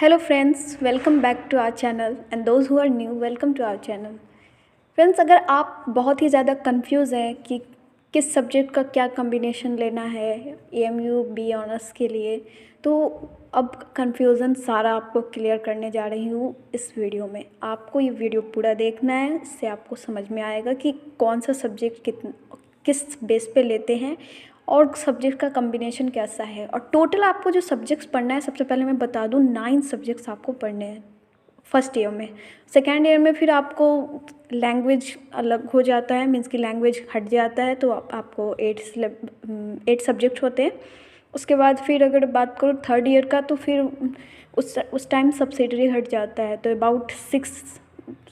Hello friends, welcome back to our channel and those who are new, welcome to our channel. Friends, अगर आप बहुत ही ज़्यादा confuse हैं कि किस सब्जेक्ट का क्या कॉम्बिनेशन लेना है एएमयू बी ऑनर्स के लिए, तो अब कन्फ्यूज़न सारा आपको क्लियर करने जा रही हूँ इस वीडियो में। आपको ये वीडियो पूरा देखना है, इससे आपको समझ में आएगा कि कौन सा सब्जेक्ट किस बेस पे लेते हैं और सब्जेक्ट का कॉम्बिनेशन कैसा है। और टोटल आपको जो सब्जेक्ट्स पढ़ना है, सबसे पहले मैं बता दूँ 9 सब्जेक्ट्स आपको पढ़ने हैं फर्स्ट ईयर में। सेकेंड ईयर में फिर आपको लैंग्वेज अलग हो जाता है, मीन्स कि लैंग्वेज हट जाता है, तो आपको 8 सब्जेक्ट होते हैं। उसके बाद फिर अगर बात करूँ थर्ड ईयर का, तो फिर उस टाइम सब्सिडरी हट जाता है, तो अबाउट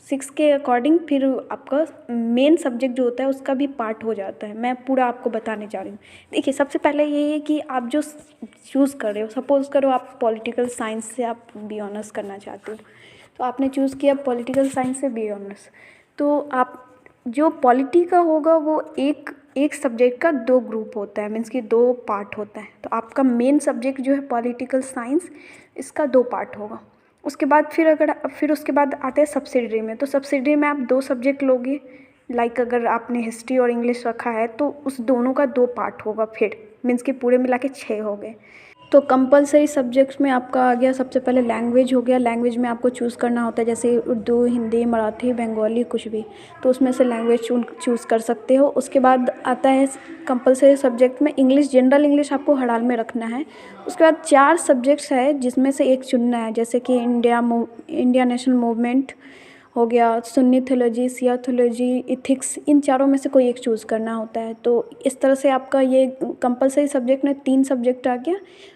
6 के अकॉर्डिंग फिर आपका मेन सब्जेक्ट जो होता है उसका भी पार्ट हो जाता है। मैं पूरा आपको बताने जा रही हूँ। देखिए, सबसे पहले ये है कि आप जो चूज़ कर रहे हो, सपोज़ करो आप पॉलिटिकल साइंस से आप बी ऑनर्स करना चाहते हो, तो आपने चूज़ किया पॉलिटिकल साइंस से बी ऑनर्स। तो आप जो पॉलिटी का होगा वो एक सब्जेक्ट का 2 ग्रुप होता है, मीन्स कि 2 पार्ट होता है। तो आपका मेन सब्जेक्ट जो है पॉलिटिकल साइंस, इसका 2 पार्ट होगा। उसके बाद फिर उसके बाद आते हैं सब्सिडरी में। तो सब्सिडरी में आप 2 सब्जेक्ट लोगे, लाइक अगर आपने हिस्ट्री और इंग्लिश रखा है तो उस दोनों का 2 पार्ट होगा, फिर मीन्स कि पूरे मिला के 6 हो गए। तो कंपलसरी सब्जेक्ट्स में आपका आ गया सबसे पहले लैंग्वेज हो गया। लैंग्वेज में आपको चूज़ करना होता है, जैसे उर्दू, हिंदी, मराठी, बंगाली, कुछ भी, तो उसमें से लैंग्वेज चूज़ कर सकते हो। उसके बाद आता है कंपलसरी सब्जेक्ट में इंग्लिश, जनरल इंग्लिश आपको हड़ाल में रखना है। उसके बाद 4 सब्जेक्ट्स है जिसमें से एक चुनना है, जैसे कि इंडिया नेशनल मूवमेंट हो गया, सुन्नी थियोलॉजी, शिया थियोलॉजी, इथिक्स, इन चारों में से कोई एक चूज़ करना होता है। तो इस तरह से आपका ये कंपलसरी सब्जेक्ट में 3 सब्जेक्ट आ गया।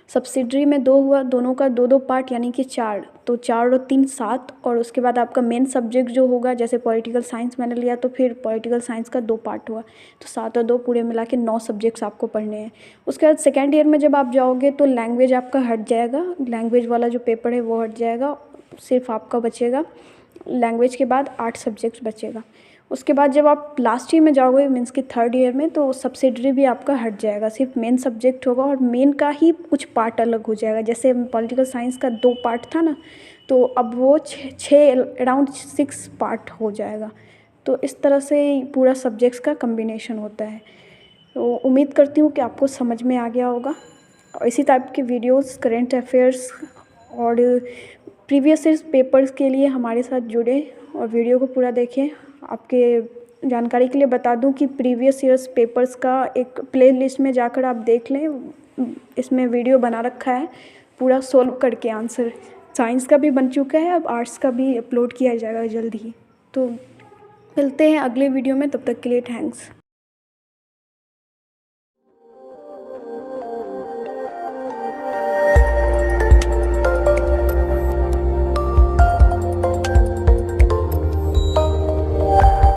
सब्सिडरी में 2 हुआ, दोनों का 2-2 पार्ट, यानी कि 4। तो 4 और 3 7। और उसके बाद आपका मेन सब्जेक्ट जो होगा, जैसे पॉलिटिकल साइंस मैंने लिया तो फिर पॉलिटिकल साइंस का 2 पार्ट हुआ, तो 7 और 2 पूरे मिला के 9 सब्जेक्ट्स आपको पढ़ने हैं। उसके बाद सेकेंड ईयर में जब आप जाओगे तो लैंग्वेज आपका हट जाएगा, लैंग्वेज वाला जो पेपर है वो हट जाएगा, सिर्फ आपका बचेगा लैंग्वेज के बाद 8 सब्जेक्ट्स बचेगा। उसके बाद जब आप लास्ट ईयर में जाओगे, मीन्स कि थर्ड ईयर में, तो सब्सिडरी भी आपका हट जाएगा, सिर्फ मेन सब्जेक्ट होगा और मेन का ही कुछ पार्ट अलग हो जाएगा। जैसे पॉलिटिकल साइंस का 2 पार्ट था ना, तो अब वो 6 अराउंड 6 पार्ट हो जाएगा। तो इस तरह से पूरा सब्जेक्ट्स का कम्बिनेशन होता है। तो उम्मीद करती हूँ कि आपको समझ में आ गया होगा। और इसी टाइप के वीडियोस, करंट अफेयर्स और प्रीवियस ईयर पेपर्स के लिए हमारे साथ जुड़े और वीडियो को पूरा देखें। आपके जानकारी के लिए बता दूं कि प्रीवियस ईयर्स पेपर्स का एक प्लेलिस्ट में जाकर आप देख लें, इसमें वीडियो बना रखा है पूरा सोल्व करके आंसर। साइंस का भी बन चुका है, अब आर्ट्स का भी अपलोड किया जाएगा जल्द ही। तो मिलते हैं अगले वीडियो में, तब तक के लिए थैंक्स।